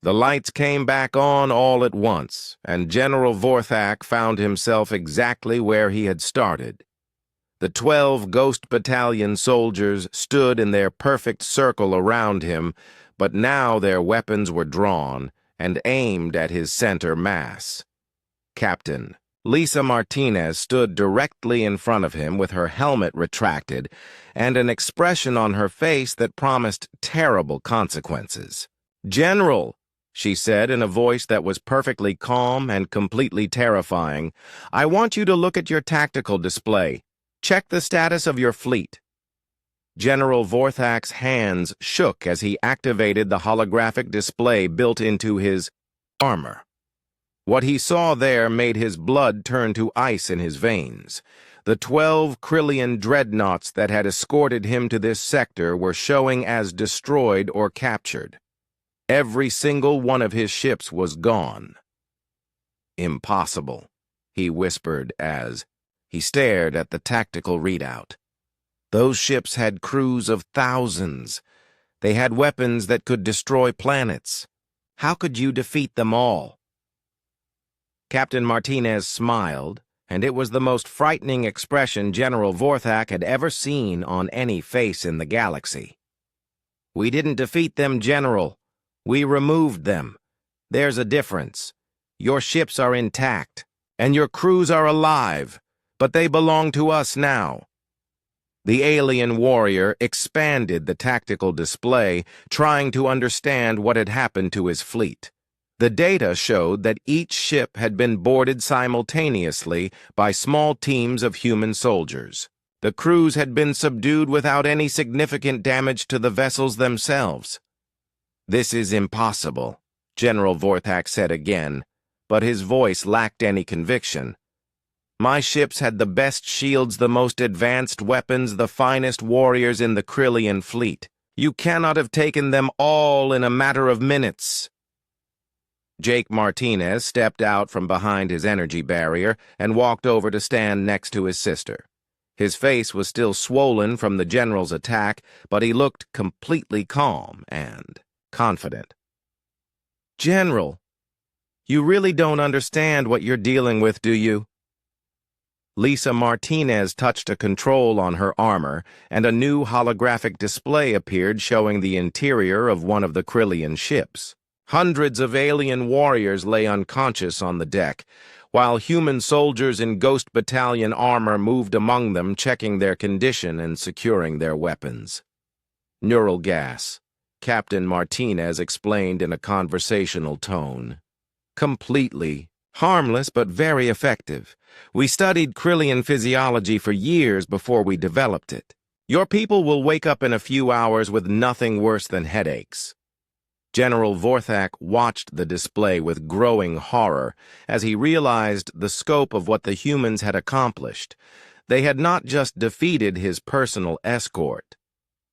The lights came back on all at once, and General Vorthak found himself exactly where he had started. The 12 Ghost Battalion soldiers stood in their perfect circle around him, but now their weapons were drawn and aimed at his center mass. Captain Lisa Martinez stood directly in front of him with her helmet retracted and an expression on her face that promised terrible consequences. "General," she said in a voice that was perfectly calm and completely terrifying, "I want you to look at your tactical display. Check the status of your fleet." General Vorthak's hands shook as he activated the holographic display built into his armor. What he saw there made his blood turn to ice in his veins. The 12 Krillian dreadnoughts that had escorted him to this sector were showing as destroyed or captured. Every single one of his ships was gone. "Impossible," he whispered as he stared at the tactical readout. Those ships had crews of thousands. They had weapons that could destroy planets. How could you defeat them all? Captain Martinez smiled, and it was the most frightening expression General Vorthak had ever seen on any face in the galaxy. "We didn't defeat them, General. We removed them. There's a difference. Your ships are intact, and your crews are alive, but they belong to us now." The alien warrior expanded the tactical display, trying to understand what had happened to his fleet. The data showed that each ship had been boarded simultaneously by small teams of human soldiers. The crews had been subdued without any significant damage to the vessels themselves. "This is impossible," General Vorthak said again, but his voice lacked any conviction. "My ships had the best shields, the most advanced weapons, the finest warriors in the Krillian fleet. You cannot have taken them all in a matter of minutes." Jake Martinez stepped out from behind his energy barrier and walked over to stand next to his sister. His face was still swollen from the general's attack, but he looked completely calm and confident. "General, you really don't understand what you're dealing with, do you?" Lisa Martinez touched a control on her armor, and a new holographic display appeared showing the interior of one of the Krillian ships. Hundreds of alien warriors lay unconscious on the deck, while human soldiers in Ghost Battalion armor moved among them, checking their condition and securing their weapons. "Neural gas," Captain Martinez explained in a conversational tone. "Completely harmless but very effective. We studied Krillian physiology for years before we developed it. Your people will wake up in a few hours with nothing worse than headaches." General Vorthak watched the display with growing horror as he realized the scope of what the humans had accomplished. They had not just defeated his personal escort.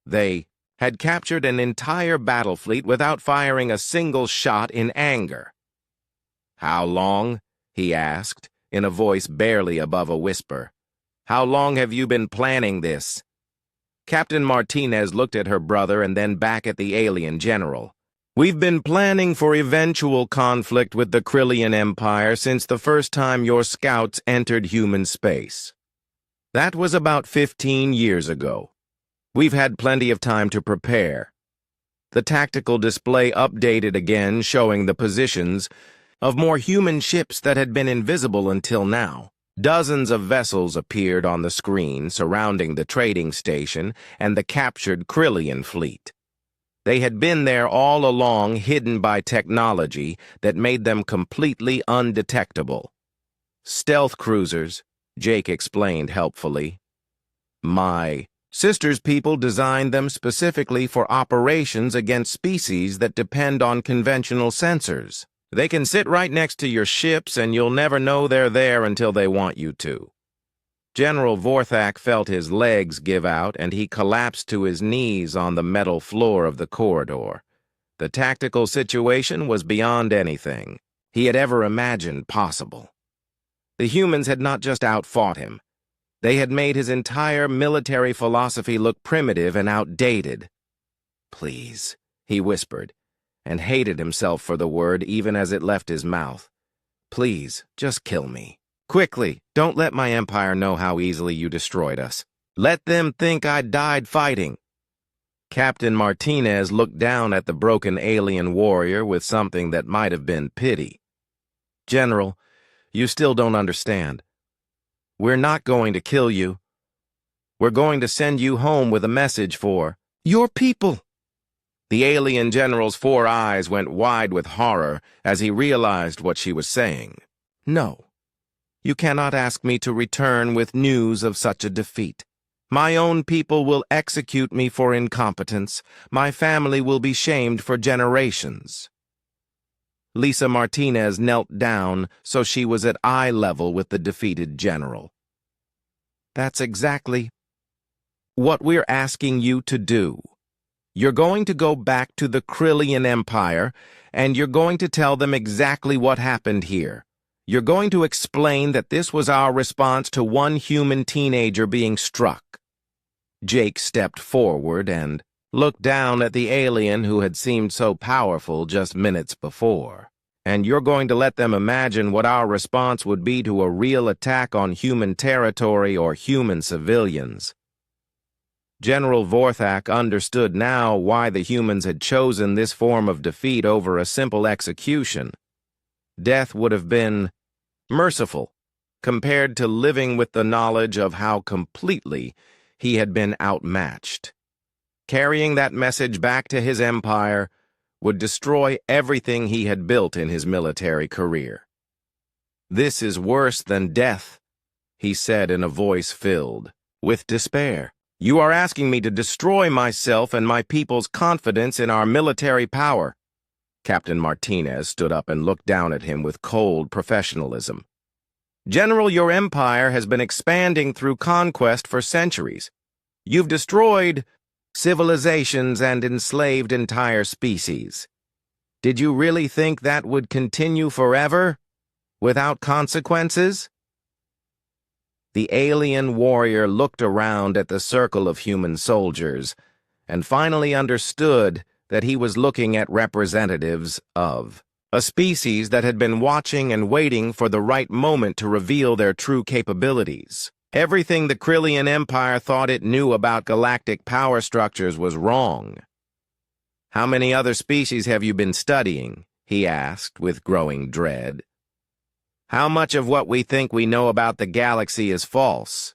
They had captured an entire battle fleet without firing a single shot in anger. "How long?" he asked, in a voice barely above a whisper. "How long have you been planning this?" Captain Martinez looked at her brother and then back at the alien general. "We've been planning for eventual conflict with the Krillian Empire since the first time your scouts entered human space. That was about 15 years ago. We've had plenty of time to prepare." The tactical display updated again, showing the positions of more human ships that had been invisible until now. Dozens of vessels appeared on the screen surrounding the trading station and the captured Krillian fleet. They had been there all along, hidden by technology that made them completely undetectable. "Stealth cruisers," Jake explained helpfully. "My sister's people designed them specifically for operations against species that depend on conventional sensors. They can sit right next to your ships and you'll never know they're there until they want you to." General Vorthak felt his legs give out and he collapsed to his knees on the metal floor of the corridor. The tactical situation was beyond anything he had ever imagined possible. The humans had not just outfought him. They had made his entire military philosophy look primitive and outdated. "Please," he whispered, and hated himself for the word even as it left his mouth. Please, just kill me. Quickly, don't let my empire know how easily you destroyed us. Let them think I died fighting. Captain Martinez looked down at the broken alien warrior with something that might have been pity. General, you still don't understand. We're not going to kill you. We're going to send you home with a message for your people. The alien general's 4 eyes went wide with horror as he realized what she was saying. No, you cannot ask me to return with news of such a defeat. My own people will execute me for incompetence. My family will be shamed for generations. Lisa Martinez knelt down so she was at eye level with the defeated general. That's exactly what we're asking you to do. You're going to go back to the Krillian Empire, and you're going to tell them exactly what happened here. You're going to explain that this was our response to one human teenager being struck. Jake stepped forward and looked down at the alien who had seemed so powerful just minutes before. And you're going to let them imagine what our response would be to a real attack on human territory or human civilians. General Vorthak understood now why the humans had chosen this form of defeat over a simple execution. Death would have been merciful compared to living with the knowledge of how completely he had been outmatched. Carrying that message back to his empire would destroy everything he had built in his military career. This is worse than death, he said in a voice filled with despair. You are asking me to destroy myself and my people's confidence in our military power. Captain Martinez stood up and looked down at him with cold professionalism. General, your empire has been expanding through conquest for centuries. You've destroyed civilizations and enslaved entire species. Did you really think that would continue forever, without consequences? The alien warrior looked around at the circle of human soldiers and finally understood that he was looking at representatives of a species that had been watching and waiting for the right moment to reveal their true capabilities. Everything the Krillian Empire thought it knew about galactic power structures was wrong. How many other species have you been studying? He asked with growing dread. How much of what we think we know about the galaxy is false?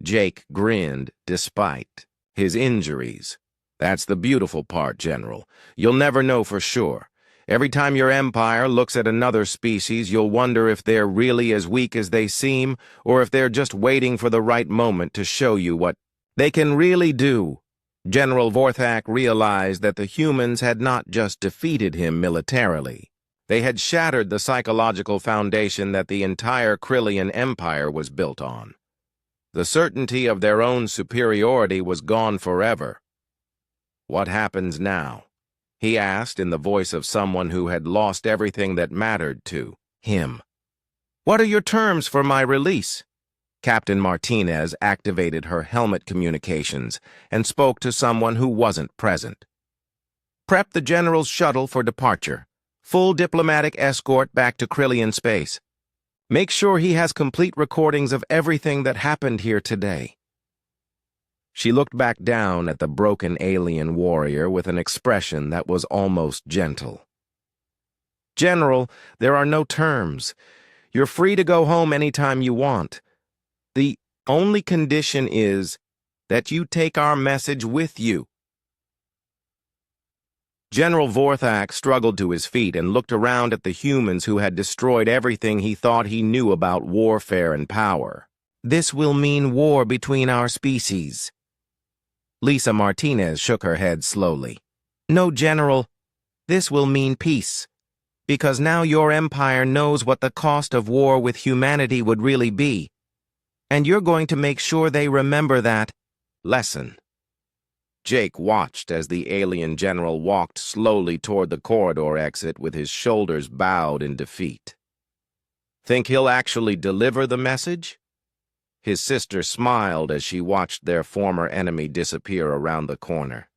Jake grinned despite his injuries. That's the beautiful part, General. You'll never know for sure. Every time your empire looks at another species, you'll wonder if they're really as weak as they seem, or if they're just waiting for the right moment to show you what they can really do. General Vorthak realized that the humans had not just defeated him militarily. They had shattered the psychological foundation that the entire Krillian Empire was built on. The certainty of their own superiority was gone forever. What happens now? He asked in the voice of someone who had lost everything that mattered to him. What are your terms for my release? Captain Martinez activated her helmet communications and spoke to someone who wasn't present. Prep the General's shuttle for departure. Full diplomatic escort back to Krillian space. Make sure he has complete recordings of everything that happened here today. She looked back down at the broken alien warrior with an expression that was almost gentle. General, there are no terms. You're free to go home anytime you want. The only condition is that you take our message with you. General Vorthak struggled to his feet and looked around at the humans who had destroyed everything he thought he knew about warfare and power. This will mean war between our species. Lisa Martinez shook her head slowly. No, General, this will mean peace. Because now your empire knows what the cost of war with humanity would really be. And you're going to make sure they remember that lesson. Jake watched as the alien general walked slowly toward the corridor exit with his shoulders bowed in defeat. Think he'll actually deliver the message? His sister smiled as she watched their former enemy disappear around the corner.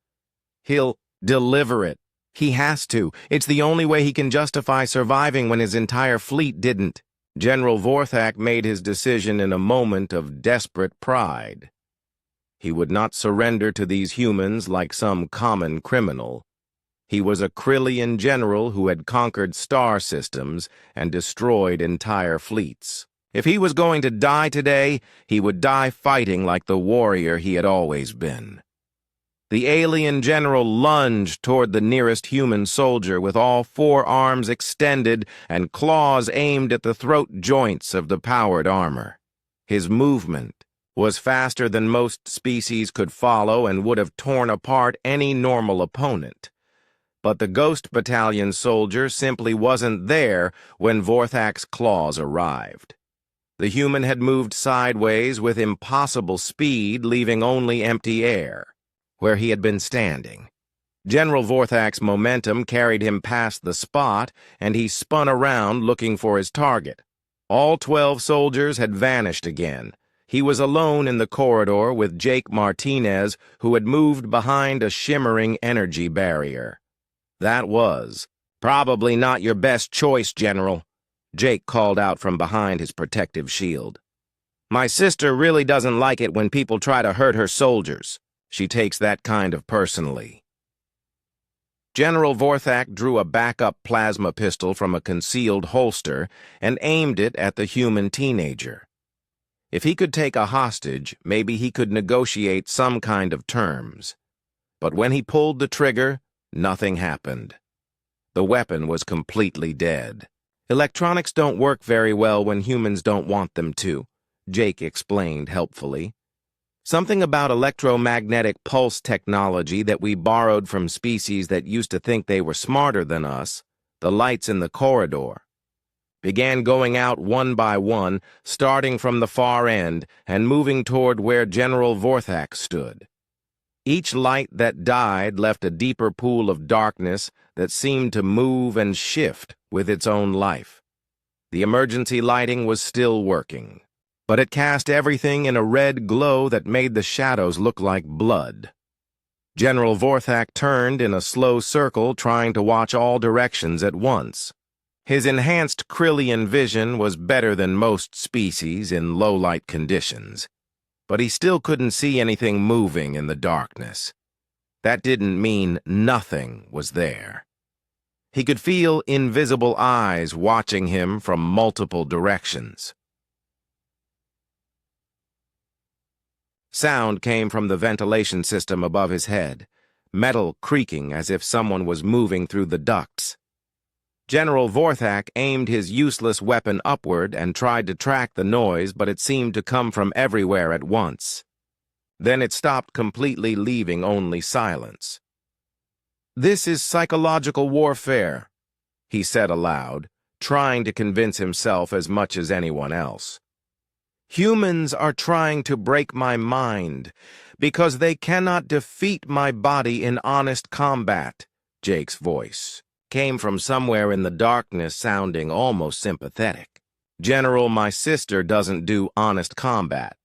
He'll deliver it, He has to. It's the only way he can justify surviving when his entire fleet didn't. General Vorthak made his decision in a moment of desperate pride. He would not surrender to these humans like some common criminal. He was a Krillian general who had conquered star systems and destroyed entire fleets. If he was going to die today, he would die fighting like the warrior he had always been. The alien general lunged toward the nearest human soldier with all four arms extended and claws aimed at the throat joints of the powered armor. His movement was faster than most species could follow and would have torn apart any normal opponent. But the Ghost Battalion soldier simply wasn't there when Vorthak's claws arrived. The human had moved sideways with impossible speed, leaving only empty air where he had been standing. General Vorthak's momentum carried him past the spot, and he spun around looking for his target. All 12 soldiers had vanished again. He was alone in the corridor with Jake Martinez, who had moved behind a shimmering energy barrier. That was probably not your best choice, General, Jake called out from behind his protective shield. My sister really doesn't like it when people try to hurt her soldiers. She takes that kind of personally. General Vorthak drew a backup plasma pistol from a concealed holster and aimed it at the human teenager. If he could take a hostage, maybe he could negotiate some kind of terms. But when he pulled the trigger, nothing happened. The weapon was completely dead. Electronics don't work very well when humans don't want them to, Jake explained helpfully. Something about electromagnetic pulse technology that we borrowed from species that used to think they were smarter than us, the lights in the corridor, began going out one by one, starting from the far end and moving toward where General Vorthak stood. Each light that died left a deeper pool of darkness that seemed to move and shift with its own life. The emergency lighting was still working, but it cast everything in a red glow that made the shadows look like blood. General Vorthak turned in a slow circle, trying to watch all directions at once. His enhanced Krillian vision was better than most species in low-light conditions, but he still couldn't see anything moving in the darkness. That didn't mean nothing was there. He could feel invisible eyes watching him from multiple directions. Sound came from the ventilation system above his head, metal creaking as if someone was moving through the ducts. General Vorthak aimed his useless weapon upward and tried to track the noise, but it seemed to come from everywhere at once. Then it stopped completely, leaving only silence. "This is psychological warfare," he said aloud, trying to convince himself as much as anyone else. "Humans are trying to break my mind because they cannot defeat my body in honest combat." Jake's voice came from somewhere in the darkness, sounding almost sympathetic. "General, my sister doesn't do honest combat.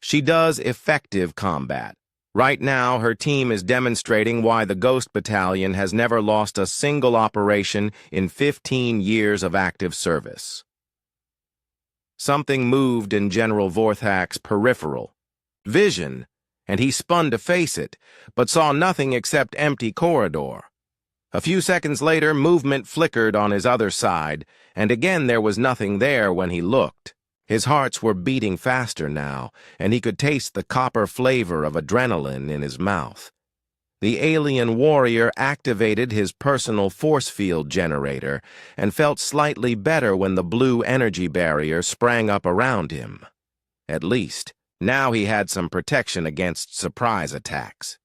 She does effective combat. Right now, her team is demonstrating why the Ghost Battalion has never lost a single operation in 15 years of active service." Something moved in General Vorthak's peripheral vision, and he spun to face it, but saw nothing except empty corridor. A few seconds later, movement flickered on his other side, and again there was nothing there when he looked. His hearts were beating faster now, and he could taste the copper flavor of adrenaline in his mouth. The alien warrior activated his personal force field generator and felt slightly better when the blue energy barrier sprang up around him. At least, now he had some protection against surprise attacks.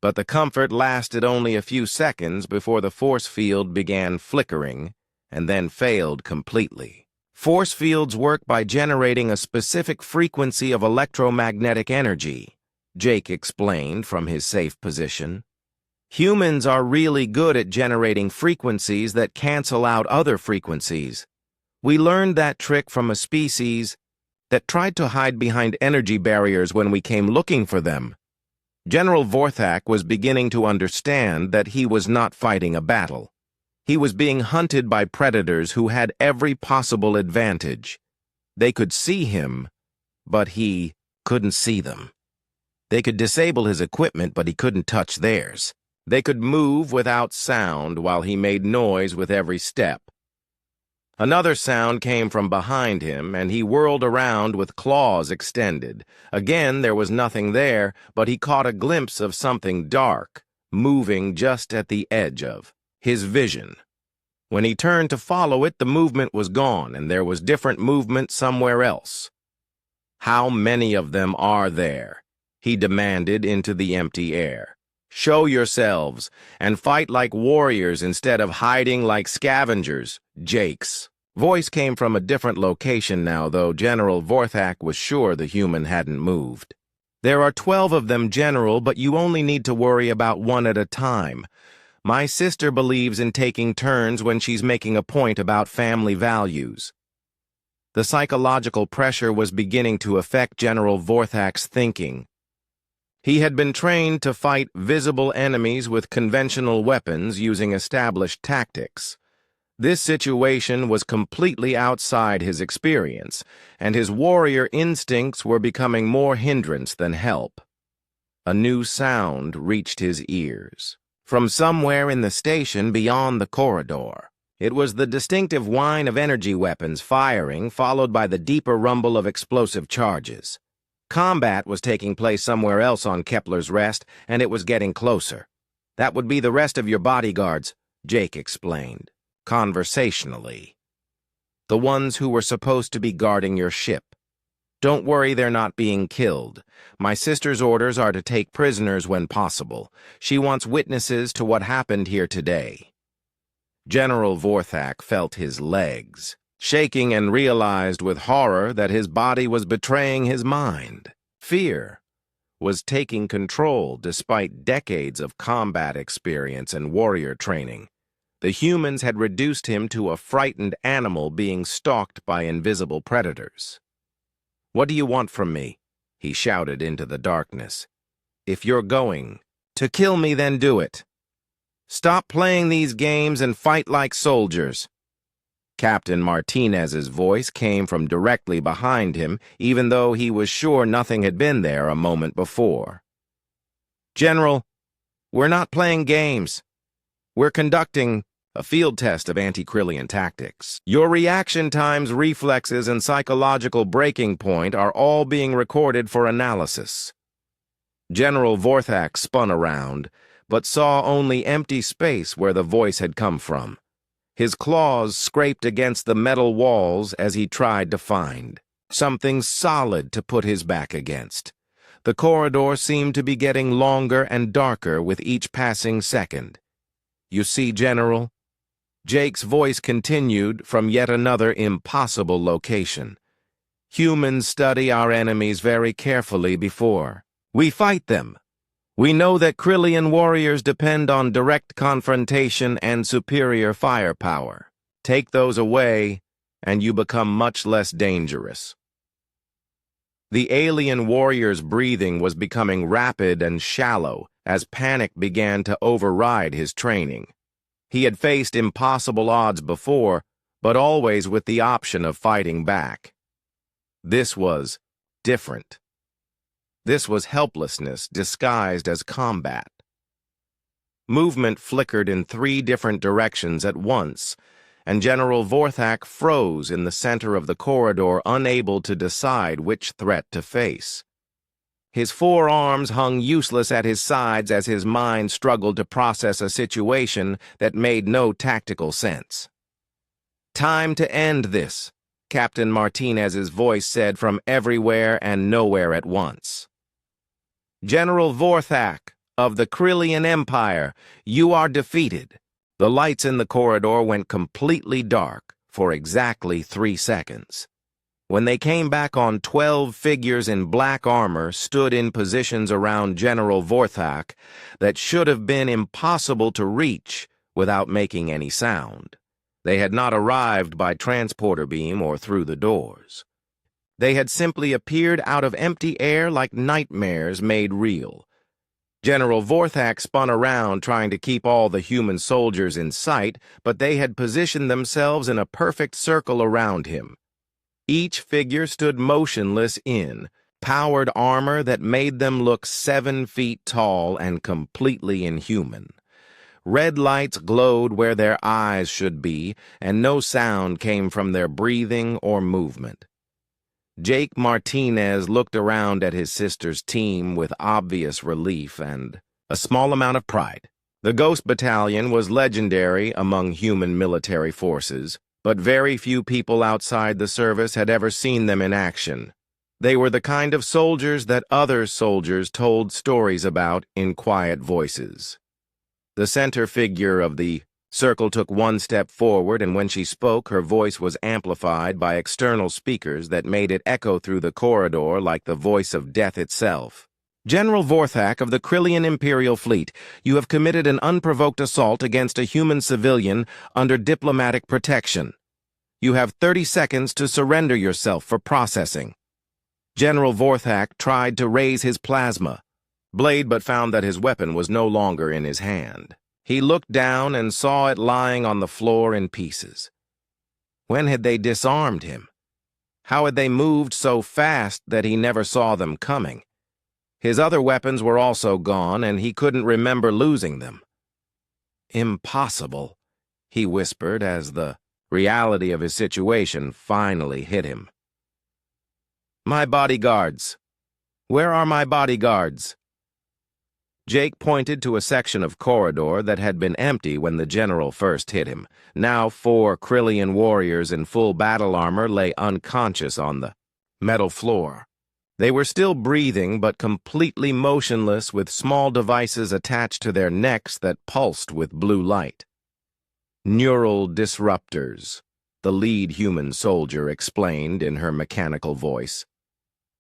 But the comfort lasted only a few seconds before the force field began flickering and then failed completely. Force fields work by generating a specific frequency of electromagnetic energy, Jake explained from his safe position. Humans are really good at generating frequencies that cancel out other frequencies. We learned that trick from a species that tried to hide behind energy barriers when we came looking for them. General Vorthak was beginning to understand that he was not fighting a battle. He was being hunted by predators who had every possible advantage. They could see him, but he couldn't see them. They could disable his equipment, but he couldn't touch theirs. They could move without sound while he made noise with every step. Another sound came from behind him, and he whirled around with claws extended. Again, there was nothing there, but he caught a glimpse of something dark, moving just at the edge of his vision. When he turned to follow it, the movement was gone, and there was different movement somewhere else. "How many of them are there?" he demanded into the empty air. "Show yourselves, and fight like warriors instead of hiding like scavengers, Jake's." Voice came from a different location now, though General Vorthak was sure the human hadn't moved. "There are 12 of them, General, but you only need to worry about one at a time. My sister believes in taking turns when she's making a point about family values." The psychological pressure was beginning to affect General Vorthak's thinking. He had been trained to fight visible enemies with conventional weapons using established tactics. This situation was completely outside his experience, and his warrior instincts were becoming more hindrance than help. A new sound reached his ears from somewhere in the station beyond the corridor. It was the distinctive whine of energy weapons firing, followed by the deeper rumble of explosive charges. Combat was taking place somewhere else on Kepler's Rest, and it was getting closer. "That would be the rest of your bodyguards," Jake explained, conversationally. "The ones who were supposed to be guarding your ship. Don't worry, they're not being killed. My sister's orders are to take prisoners when possible. She wants witnesses to what happened here today." General Vorthak felt his legs shaking and realized with horror that his body was betraying his mind. Fear was taking control despite decades of combat experience and warrior training. The humans had reduced him to a frightened animal being stalked by invisible predators. "What do you want from me?" he shouted into the darkness. "If you're going to kill me, then do it. Stop playing these games and fight like soldiers." Captain Martinez's voice came from directly behind him, even though he was sure nothing had been there a moment before. "General, we're not playing games. We're conducting a field test of anti-Krillian tactics. Your reaction times, reflexes, and psychological breaking point are all being recorded for analysis." General Vorthak spun around, but saw only empty space where the voice had come from. His claws scraped against the metal walls as he tried to find something solid to put his back against. The corridor seemed to be getting longer and darker with each passing second. "You see, General?" Jake's voice continued from yet another impossible location. "Humans study our enemies very carefully before we fight them. We know that Krillian warriors depend on direct confrontation and superior firepower. Take those away, and you become much less dangerous." The alien warrior's breathing was becoming rapid and shallow as panic began to override his training. He had faced impossible odds before, but always with the option of fighting back. This was different. This was helplessness disguised as combat. Movement flickered in 3 different directions at once, and General Vorthak froze in the center of the corridor, unable to decide which threat to face. His 4 arms hung useless at his sides as his mind struggled to process a situation that made no tactical sense. "Time to end this," Captain Martinez's voice said from everywhere and nowhere at once. "General Vorthak of the Krillian Empire, you are defeated." The lights in the corridor went completely dark for exactly 3 seconds. When they came back on, 12 figures in black armor stood in positions around General Vorthak that should have been impossible to reach without making any sound. They had not arrived by transporter beam or through the doors. They had simply appeared out of empty air like nightmares made real. General Vorthak spun around trying to keep all the human soldiers in sight, but they had positioned themselves in a perfect circle around him. Each figure stood motionless in powered armor that made them look 7 feet tall and completely inhuman. Red lights glowed where their eyes should be, and no sound came from their breathing or movement. Jake Martinez looked around at his sister's team with obvious relief and a small amount of pride. The Ghost Battalion was legendary among human military forces, but very few people outside the service had ever seen them in action. They were the kind of soldiers that other soldiers told stories about in quiet voices. The center figure of the circle took one step forward, and when she spoke, her voice was amplified by external speakers that made it echo through the corridor like the voice of death itself. General Vorthak of the Krillian Imperial Fleet, you have committed an unprovoked assault against a human civilian under diplomatic protection. You have 30 seconds to surrender yourself for processing. General Vorthak tried to raise his plasma blade, but found that his weapon was no longer in his hand. He looked down and saw it lying on the floor in pieces. When had they disarmed him? How had they moved so fast that he never saw them coming? His other weapons were also gone, and he couldn't remember losing them. Impossible, he whispered as the reality of his situation finally hit him. My bodyguards. Where are my bodyguards? Jake pointed to a section of corridor that had been empty when the general first hit him. Now 4 Krillian warriors in full battle armor lay unconscious on the metal floor. They were still breathing, but completely motionless, with small devices attached to their necks that pulsed with blue light. Neural disruptors, the lead human soldier explained in her mechanical voice.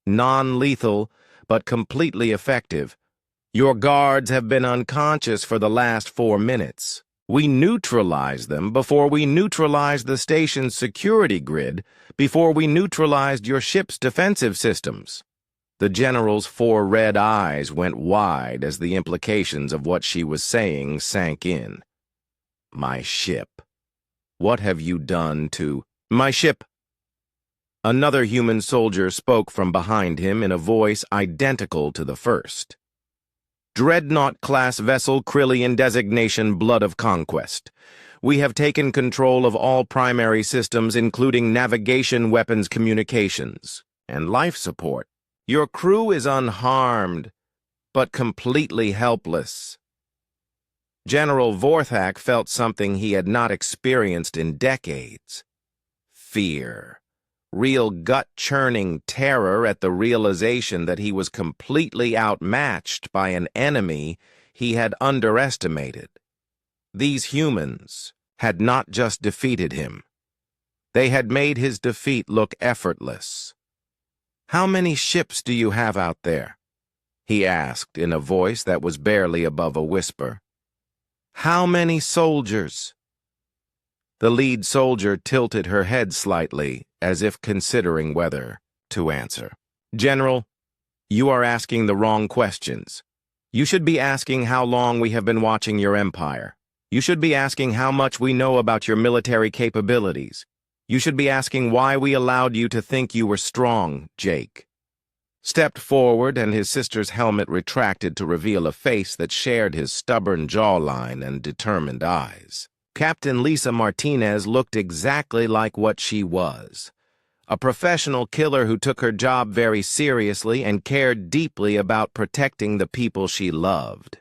Non-lethal, but completely effective. Your guards have been unconscious for the last 4 minutes. We neutralized them before we neutralized the station's security grid, before we neutralized your ship's defensive systems. The general's 4 red eyes went wide as the implications of what she was saying sank in. My ship. What have you done to my ship? Another human soldier spoke from behind him in a voice identical to the first. Dreadnought-class vessel Krillian designation Blood of Conquest. We have taken control of all primary systems, including navigation, weapons, communications, and life support. Your crew is unharmed, but completely helpless. General Vorthak felt something he had not experienced in decades. Fear. Real gut-churning terror at the realization that he was completely outmatched by an enemy he had underestimated. These humans had not just defeated him. They had made his defeat look effortless. How many ships do you have out there? He asked in a voice that was barely above a whisper. How many soldiers? The lead soldier tilted her head slightly, as if considering whether to answer. General, you are asking the wrong questions. You should be asking how long we have been watching your empire. You should be asking how much we know about your military capabilities. You should be asking why we allowed you to think you were strong, Jake. Stepped forward, and his sister's helmet retracted to reveal a face that shared his stubborn jawline and determined eyes. Captain Lisa Martinez looked exactly like what she was. A professional killer who took her job very seriously and cared deeply about protecting the people she loved.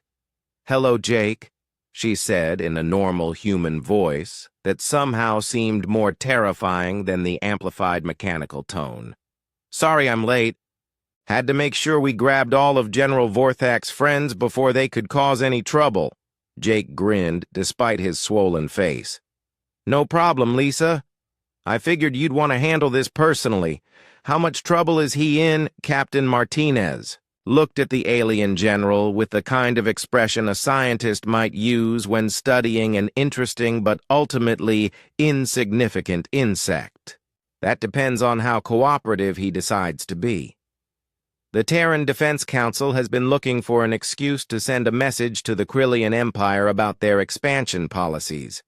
Hello, Jake, she said in a normal human voice that somehow seemed more terrifying than the amplified mechanical tone. Sorry I'm late. Had to make sure we grabbed all of General Vorthak's friends before they could cause any trouble. Jake grinned despite his swollen face. No problem, Lisa. I figured you'd want to handle this personally. How much trouble is he in, Captain Martinez? Looked at the alien general with the kind of expression a scientist might use when studying an interesting but ultimately insignificant insect. That depends on how cooperative he decides to be. The Terran Defense Council has been looking for an excuse to send a message to the Krillian Empire about their expansion policies.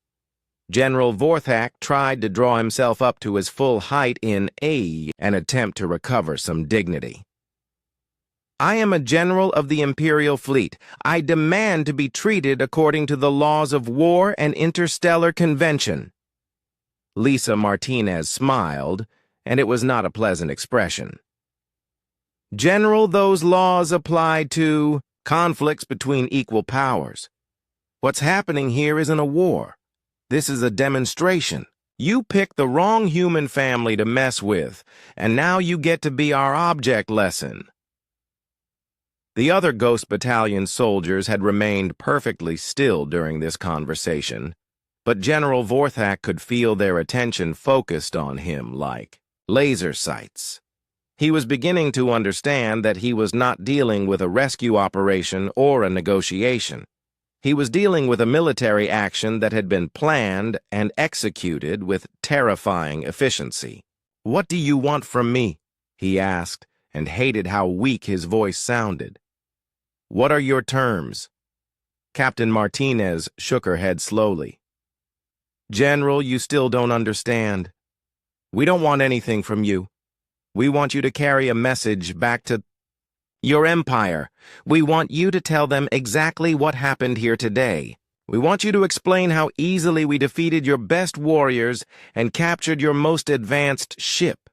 General Vorthak tried to draw himself up to his full height in an attempt to recover some dignity. I am a general of the Imperial Fleet. I demand to be treated according to the laws of war and interstellar convention. Lisa Martinez smiled, and it was not a pleasant expression. General, those laws apply to conflicts between equal powers. What's happening here isn't a war. This is a demonstration. You picked the wrong human family to mess with, and now you get to be our object lesson. The other Ghost Battalion soldiers had remained perfectly still during this conversation, but General Vorthak could feel their attention focused on him like laser sights. He was beginning to understand that he was not dealing with a rescue operation or a negotiation. He was dealing with a military action that had been planned and executed with terrifying efficiency. "What do you want from me?" he asked, and hated how weak his voice sounded. "What are your terms?" Captain Martinez shook her head slowly. "General, you still don't understand. We don't want anything from you. We want you to carry a message back to your empire. We want you to tell them exactly what happened here today. We want you to explain how easily we defeated your best warriors and captured your most advanced ship."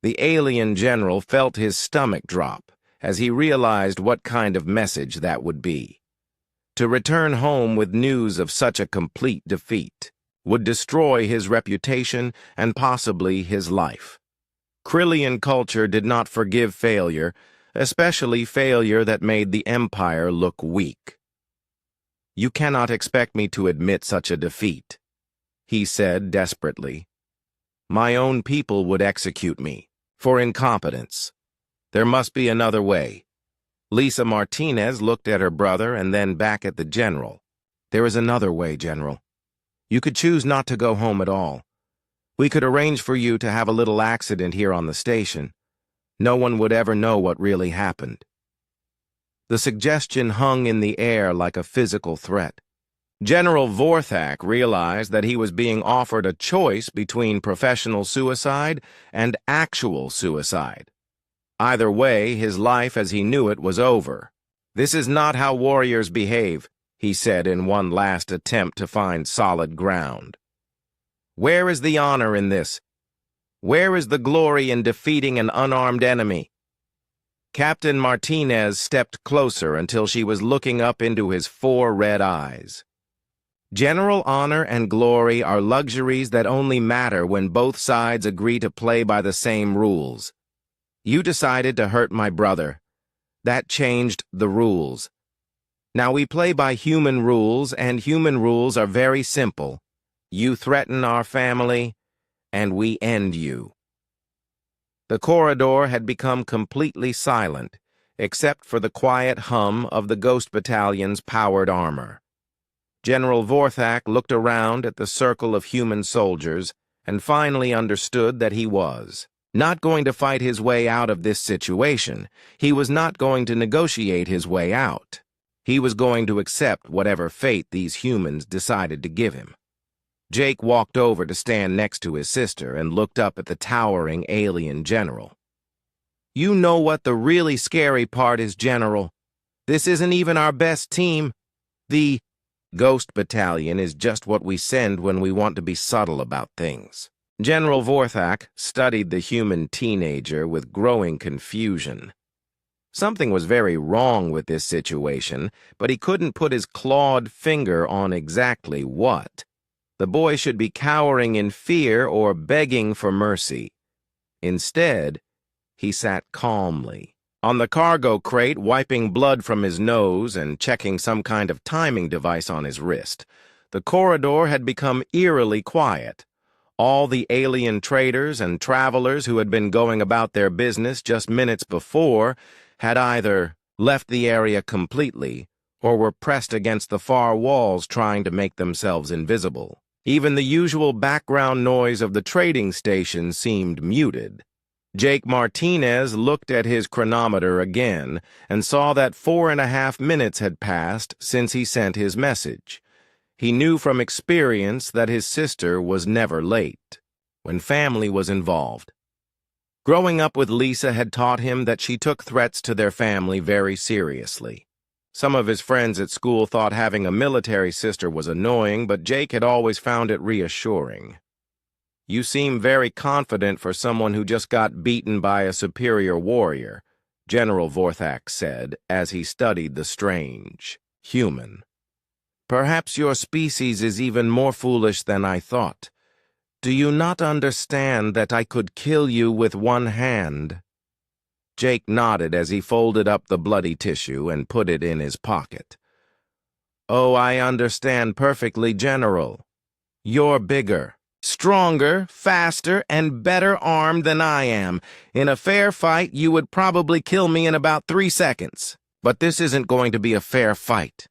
The alien general felt his stomach drop as he realized what kind of message that would be. To return home with news of such a complete defeat would destroy his reputation and possibly his life. Krillian culture did not forgive failure, especially failure that made the Empire look weak. "You cannot expect me to admit such a defeat," he said desperately. "My own people would execute me for incompetence. There must be another way." Lisa Martinez looked at her brother and then back at the general. "There is another way, General. You could choose not to go home at all. We could arrange for you to have a little accident here on the station. No one would ever know what really happened." The suggestion hung in the air like a physical threat. General Vorthak realized that he was being offered a choice between professional suicide and actual suicide. Either way, his life as he knew it was over. "This is not how warriors behave," he said in one last attempt to find solid ground. "Where is the honor in this? Where is the glory in defeating an unarmed enemy?" Captain Martinez stepped closer until she was looking up into his 4 red eyes. "General honor and glory are luxuries that only matter when both sides agree to play by the same rules. You decided to hurt my brother. That changed the rules. Now we play by human rules, and human rules are very simple. You threaten our family, and we end you." The corridor had become completely silent, except for the quiet hum of the Ghost Battalion's powered armor. General Vorthak looked around at the circle of human soldiers and finally understood that he was not going to fight his way out of this situation. He was not going to negotiate his way out. He was going to accept whatever fate these humans decided to give him. Jake walked over to stand next to his sister and looked up at the towering alien general. "You know what the really scary part is, General? This isn't even our best team. The Ghost Battalion is just what we send when we want to be subtle about things." General Vorthak studied the human teenager with growing confusion. Something was very wrong with this situation, but he couldn't put his clawed finger on exactly what. The boy should be cowering in fear or begging for mercy. Instead, he sat calmly on the cargo crate, wiping blood from his nose and checking some kind of timing device on his wrist. The corridor had become eerily quiet. All the alien traders and travelers who had been going about their business just minutes before had either left the area completely or were pressed against the far walls trying to make themselves invisible. Even the usual background noise of the trading station seemed muted. Jake Martinez looked at his chronometer again and saw that 4.5 minutes had passed since he sent his message. He knew from experience that his sister was never late when family was involved. Growing up with Lisa had taught him that she took threats to their family very seriously. Some of his friends at school thought having a military sister was annoying, but Jake had always found it reassuring. "You seem very confident for someone who just got beaten by a superior warrior," General Vorthak said as he studied the strange human. "Perhaps your species is even more foolish than I thought. Do you not understand that I could kill you with one hand?" Jake nodded as he folded up the bloody tissue and put it in his pocket. "Oh, I understand perfectly, General. You're bigger, stronger, faster, and better armed than I am. In a fair fight, you would probably kill me in about 3 seconds. But this isn't going to be a fair fight."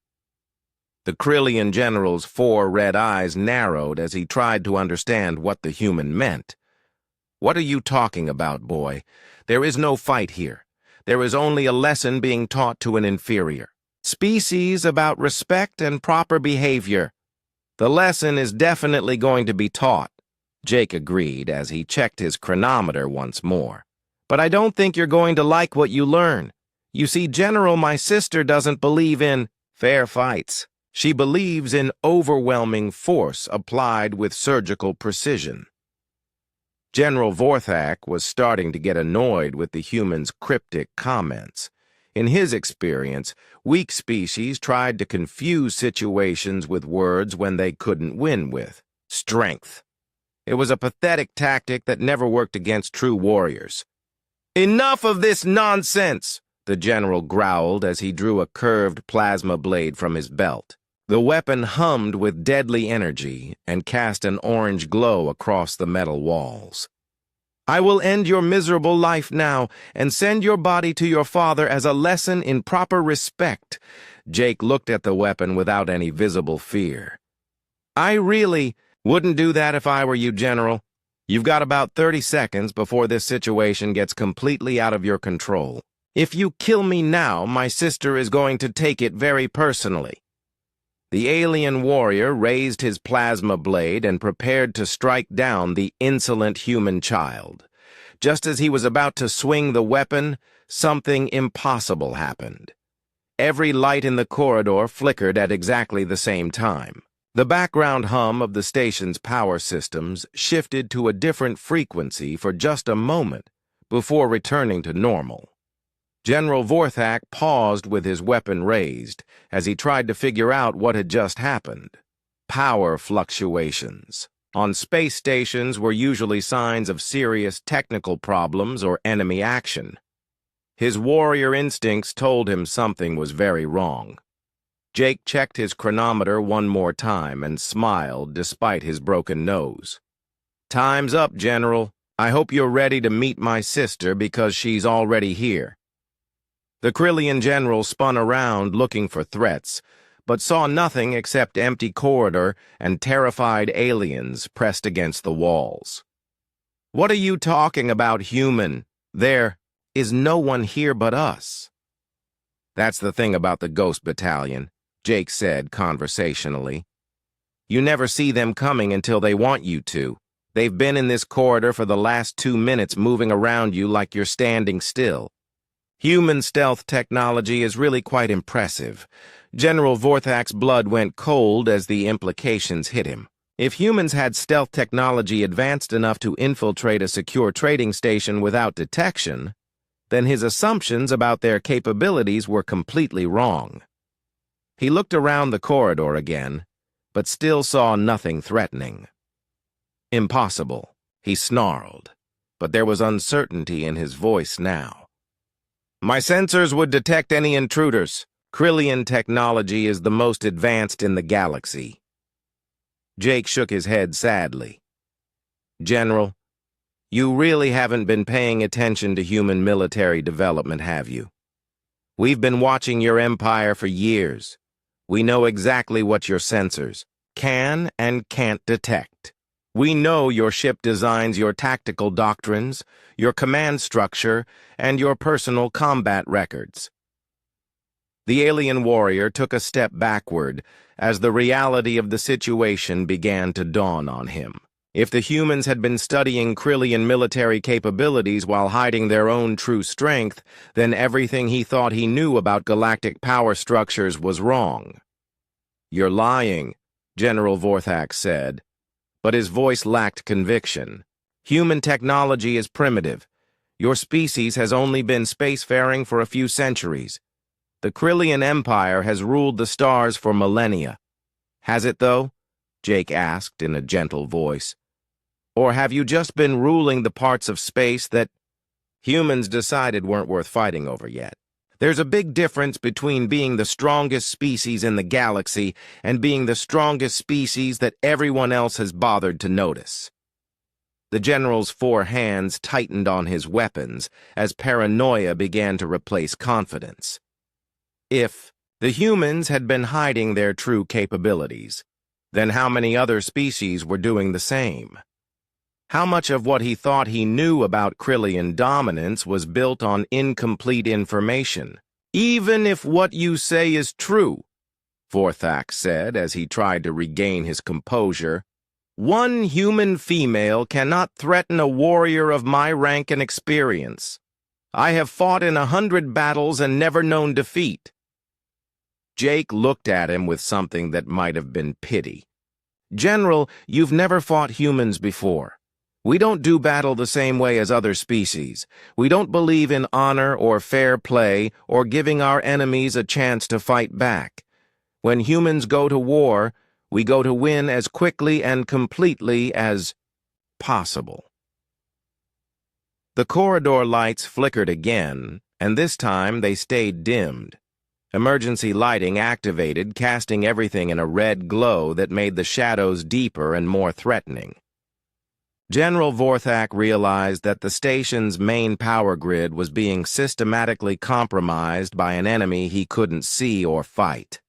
The Krillian general's 4 red eyes narrowed as he tried to understand what the human meant. "What are you talking about, boy? There is no fight here. There is only a lesson being taught to an inferior species about respect and proper behavior. The lesson is definitely going to be taught," Jake agreed as he checked his chronometer once more. "But I don't think you're going to like what you learn. You see, General, my sister doesn't believe in fair fights. She believes in overwhelming force applied with surgical precision." General Vorthak was starting to get annoyed with the human's cryptic comments. In his experience, weak species tried to confuse situations with words when they couldn't win with strength. It was a pathetic tactic that never worked against true warriors. "Enough of this nonsense!" the general growled as he drew a curved plasma blade from his belt. The weapon hummed with deadly energy and cast an orange glow across the metal walls. "I will end your miserable life now and send your body to your father as a lesson in proper respect." Jake looked at the weapon without any visible fear. "I really wouldn't do that if I were you, General. You've got about 30 seconds before this situation gets completely out of your control. If you kill me now, my sister is going to take it very personally." The alien warrior raised his plasma blade and prepared to strike down the insolent human child. Just as he was about to swing the weapon, something impossible happened. Every light in the corridor flickered at exactly the same time. The background hum of the station's power systems shifted to a different frequency for just a moment before returning to normal. General Vorthak paused with his weapon raised as he tried to figure out what had just happened. Power fluctuations on space stations were usually signs of serious technical problems or enemy action. His warrior instincts told him something was very wrong. Jake checked his chronometer one more time and smiled despite his broken nose. "Time's up, General. I hope you're ready to meet my sister because she's already here." The Krillian general spun around looking for threats, but saw nothing except empty corridor and terrified aliens pressed against the walls. "What are you talking about, human? There is no one here but us." "That's the thing about the Ghost Battalion," Jake said conversationally. "You never see them coming until they want you to. They've been in this corridor for the last 2 minutes moving around you like you're standing still. Human stealth technology is really quite impressive." General Vorthak's blood went cold as the implications hit him. If humans had stealth technology advanced enough to infiltrate a secure trading station without detection, then his assumptions about their capabilities were completely wrong. He looked around the corridor again, but still saw nothing threatening. "Impossible," he snarled, but there was uncertainty in his voice now. "My sensors would detect any intruders. Krillian technology is the most advanced in the galaxy." Jake shook his head sadly. "General, you really haven't been paying attention to human military development, have you? We've been watching your empire for years. We know exactly what your sensors can and can't detect." We know your ship designs your tactical doctrines, your command structure, and your personal combat records." The alien warrior took a step backward as the reality of the situation began to dawn on him. If the humans had been studying Krillian military capabilities while hiding their own true strength, then everything he thought he knew about galactic power structures was wrong. "You're lying," General Vorthak said, but his voice lacked conviction. "Human technology is primitive. Your species has only been spacefaring for a few centuries. The Krillian Empire has ruled the stars for millennia." "Has it, though?" Jake asked in a gentle voice. "Or have you just been ruling the parts of space that humans decided weren't worth fighting over yet? There's a big difference between being the strongest species in the galaxy and being the strongest species that everyone else has bothered to notice." The general's 4 hands tightened on his weapons as paranoia began to replace confidence. If the humans had been hiding their true capabilities, then how many other species were doing the same? How much of what he thought he knew about Krillian dominance was built on incomplete information? "Even if what you say is true," Vorthak said as he tried to regain his composure, "one human female cannot threaten a warrior of my rank and experience. I have fought in 100 battles and never known defeat." Jake looked at him with something that might have been pity. "General, you've never fought humans before. We don't do battle the same way as other species. We don't believe in honor or fair play or giving our enemies a chance to fight back. When humans go to war, we go to win as quickly and completely as possible." The corridor lights flickered again, and this time they stayed dimmed. Emergency lighting activated, casting everything in a red glow that made the shadows deeper and more threatening. General Vorthak realized that the station's main power grid was being systematically compromised by an enemy he couldn't see or fight.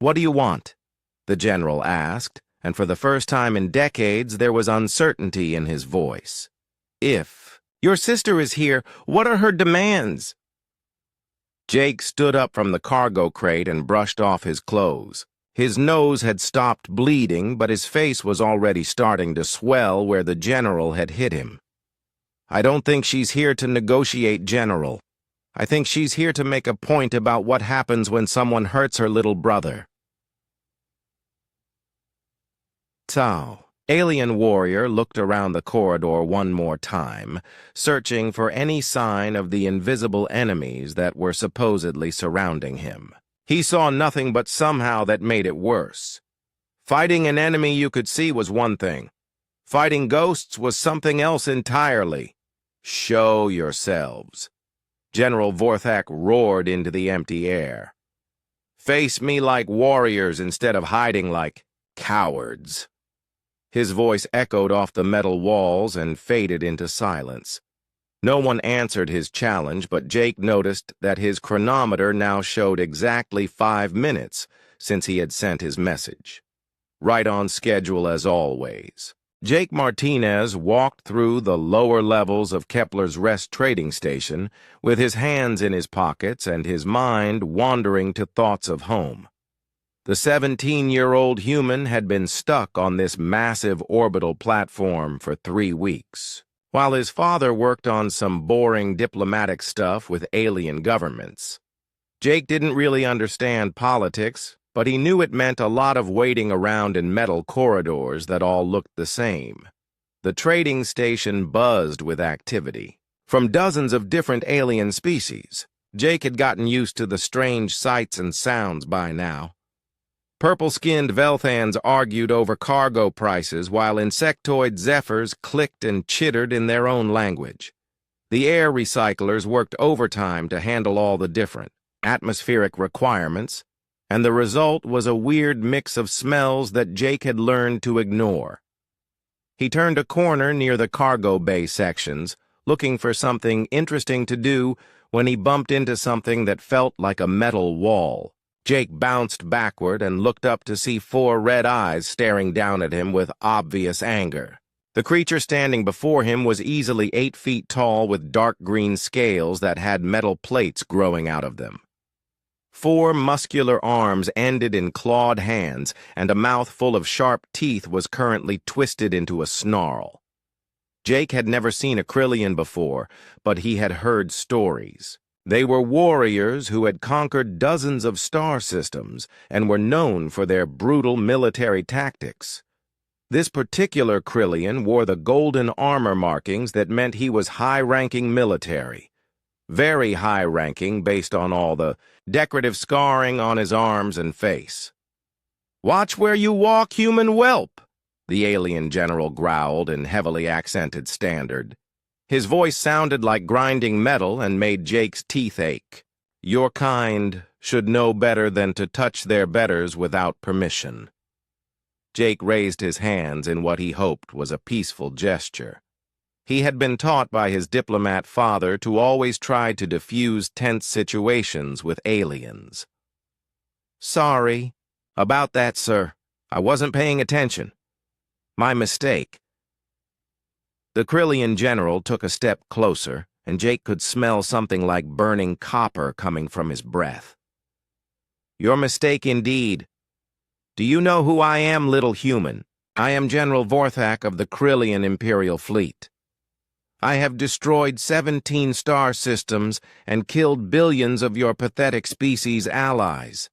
"What do you want?" the general asked, and for the first time in decades there was uncertainty in his voice. "If your sister is here, what are her demands?" Jake stood up from the cargo crate and brushed off his clothes. His nose had stopped bleeding, but his face was already starting to swell where the general had hit him. "I don't think she's here to negotiate, General. I think she's here to make a point about what happens when someone hurts her little brother." Tao, alien warrior, looked around the corridor one more time, searching for any sign of the invisible enemies that were supposedly surrounding him. He saw nothing, but somehow that made it worse. Fighting an enemy you could see was one thing. Fighting ghosts was something else entirely. "Show yourselves." General Vorthak roared into the empty air. "Face me like warriors instead of hiding like cowards." His voice echoed off the metal walls and faded into silence. No one answered his challenge, but Jake noticed that his chronometer now showed exactly 5 minutes since he had sent his message. Right on schedule as always. Jake Martinez walked through the lower levels of Kepler's Rest trading station with his hands in his pockets and his mind wandering to thoughts of home. The 17-year-old human had been stuck on this massive orbital platform for 3 weeks. While his father worked on some boring diplomatic stuff with alien governments. Jake didn't really understand politics, but he knew it meant a lot of waiting around in metal corridors that all looked the same. The trading station buzzed with activity. From dozens of different alien species, Jake had gotten used to the strange sights and sounds by now. Purple-skinned Velthans argued over cargo prices while insectoid Zephyrs clicked and chittered in their own language. The air recyclers worked overtime to handle all the different atmospheric requirements, and the result was a weird mix of smells that Jake had learned to ignore. He turned a corner near the cargo bay sections, looking for something interesting to do when he bumped into something that felt like a metal wall. Jake bounced backward and looked up to see 4 red eyes staring down at him with obvious anger. The creature standing before him was easily 8 feet tall with dark green scales that had metal plates growing out of them. 4 muscular arms ended in clawed hands, and a mouth full of sharp teeth was currently twisted into a snarl. Jake had never seen a Krillian before, but he had heard stories. They were warriors who had conquered dozens of star systems and were known for their brutal military tactics. This particular Krillian wore the golden armor markings that meant he was high-ranking military. Very high-ranking based on all the decorative scarring on his arms and face. "Watch where you walk, human whelp," the alien general growled in heavily accented standard. His voice sounded like grinding metal and made Jake's teeth ache. "Your kind should know better than to touch their betters without permission." Jake raised his hands in what he hoped was a peaceful gesture. He had been taught by his diplomat father to always try to diffuse tense situations with aliens. "Sorry about that, sir. I wasn't paying attention. My mistake." The Krillian general took a step closer, and Jake could smell something like burning copper coming from his breath. "Your mistake indeed. Do you know who I am, little human? I am General Vorthak of the Krillian Imperial Fleet. I have destroyed 17 star systems and killed billions of your pathetic species allies.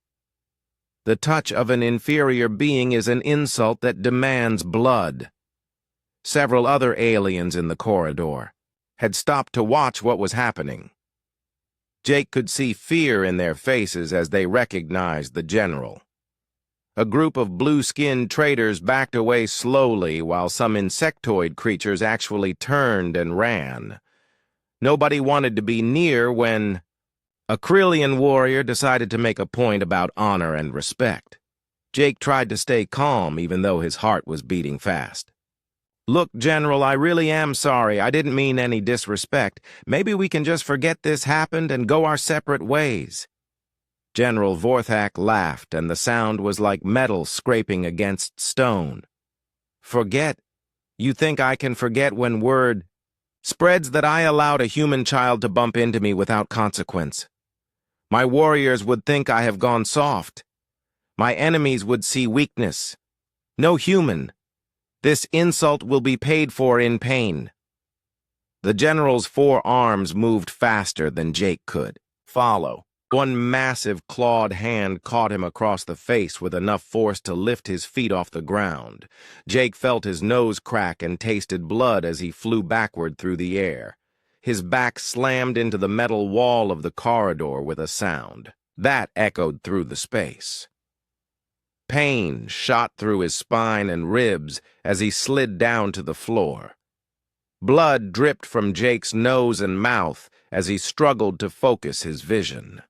The touch of an inferior being is an insult that demands blood." Several other aliens in the corridor had stopped to watch what was happening. Jake could see fear in their faces as they recognized the general. A group of blue-skinned traders backed away slowly while some insectoid creatures actually turned and ran. Nobody wanted to be near when a Krillian warrior decided to make a point about honor and respect. Jake tried to stay calm even though his heart was beating fast. "Look, General, I really am sorry. I didn't mean any disrespect. Maybe we can just forget this happened and go our separate ways." General Vorthak laughed, and the sound was like metal scraping against stone. "Forget? You think I can forget when word spreads that I allowed a human child to bump into me without consequence? My warriors would think I have gone soft. My enemies would see weakness. No human. This insult will be paid for in pain." The general's 4 arms moved faster than Jake could follow. One massive clawed hand caught him across the face with enough force to lift his feet off the ground. Jake felt his nose crack and tasted blood as he flew backward through the air. His back slammed into the metal wall of the corridor with a sound that echoed through the space. Pain shot through his spine and ribs as he slid down to the floor. Blood dripped from Jake's nose and mouth as he struggled to focus his vision.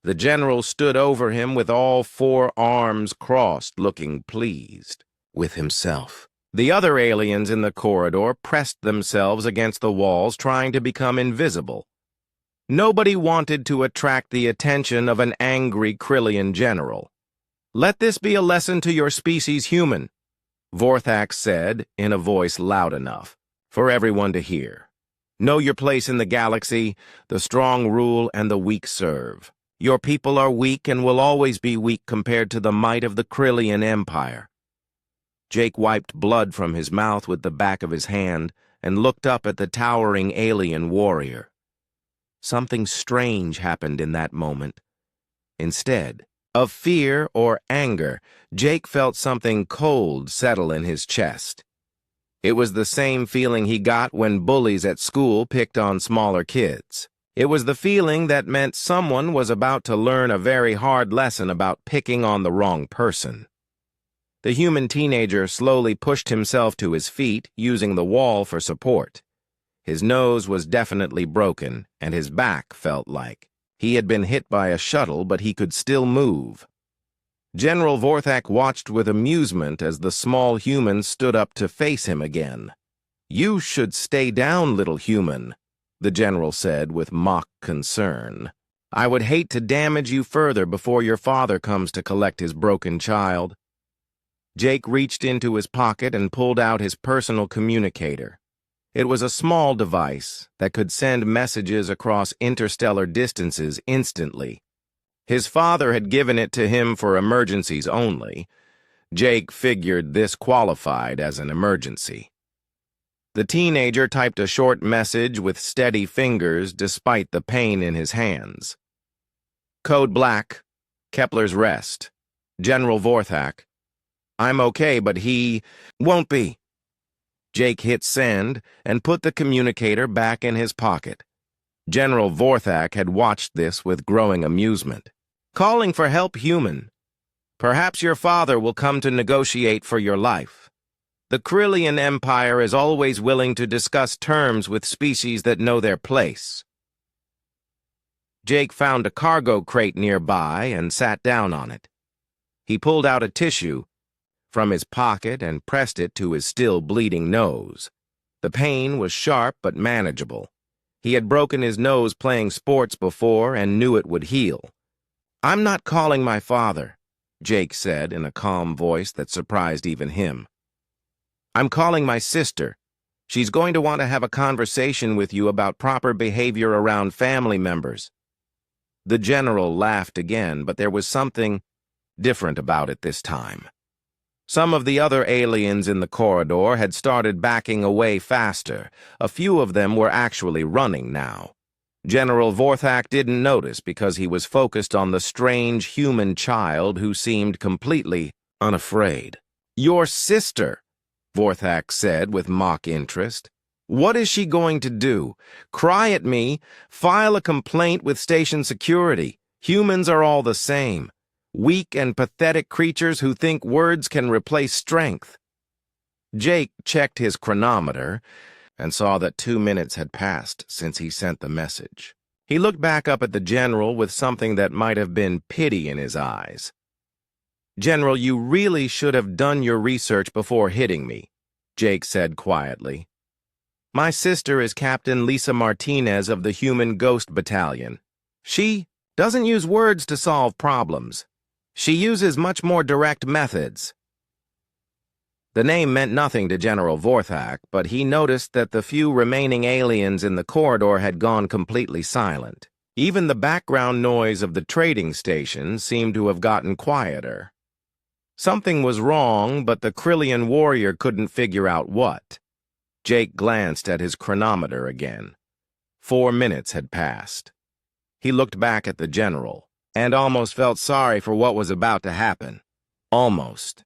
The general stood over him with all 4 arms crossed, looking pleased with himself. The other aliens in the corridor pressed themselves against the walls, trying to become invisible. Nobody wanted to attract the attention of an angry Krillian general. "Let this be a lesson to your species, human," Vorthak said in a voice loud enough for everyone to hear. "Know your place in the galaxy. The strong rule and the weak serve. Your people are weak and will always be weak compared to the might of the Krillian Empire." Jake wiped blood from his mouth with the back of his hand and looked up at the towering alien warrior. Something strange happened in that moment. Instead of fear or anger, Jake felt something cold settle in his chest. It was the same feeling he got when bullies at school picked on smaller kids. It was the feeling that meant someone was about to learn a very hard lesson about picking on the wrong person. The human teenager slowly pushed himself to his feet, using the wall for support. His nose was definitely broken, and his back felt like he had been hit by a shuttle, but he could still move. General Vorthak watched with amusement as the small human stood up to face him again. "You should stay down, little human," the general said with mock concern. I would hate to damage you further before your father comes to collect his broken child. Jake reached into his pocket and pulled out his personal communicator. It was a small device that could send messages across interstellar distances instantly. His father had given it to him for emergencies only. Jake figured this qualified as an emergency. The teenager typed a short message with steady fingers despite the pain in his hands. Code Black, Kepler's Rest, General Vorthak. I'm okay, but he won't be. Jake hit send and put the communicator back in his pocket. General Vorthak had watched this with growing amusement. Calling for help, human. Perhaps your father will come to negotiate for your life. The Krillian Empire is always willing to discuss terms with species that know their place. Jake found a cargo crate nearby and sat down on it. He pulled out a tissue from his pocket and pressed it to his still bleeding nose. The pain was sharp but manageable. He had broken his nose playing sports before and knew it would heal. I'm not calling my father, Jake said in a calm voice that surprised even him. I'm calling my sister. She's going to want to have a conversation with you about proper behavior around family members. The general laughed again, but there was something different about it this time. Some of the other aliens in the corridor had started backing away faster. A few of them were actually running now. General Vorthak didn't notice because he was focused on the strange human child who seemed completely unafraid. Your sister, Vorthak said with mock interest. What is she going to do? Cry at me? File a complaint with station security? Humans are all the same. Weak and pathetic creatures who think words can replace strength. Jake checked his chronometer and saw that 2 minutes had passed since he sent the message. He looked back up at the general with something that might have been pity in his eyes. General, you really should have done your research before hitting me, Jake said quietly. My sister is Captain Lisa Martinez of the Human Ghost Battalion. She doesn't use words to solve problems. She uses much more direct methods. The name meant nothing to General Vorthak, but he noticed that the few remaining aliens in the corridor had gone completely silent. Even the background noise of the trading station seemed to have gotten quieter. Something was wrong, but the Krillian warrior couldn't figure out what. Jake glanced at his chronometer again. 4 minutes had passed. He looked back at the general and almost felt sorry for what was about to happen. Almost.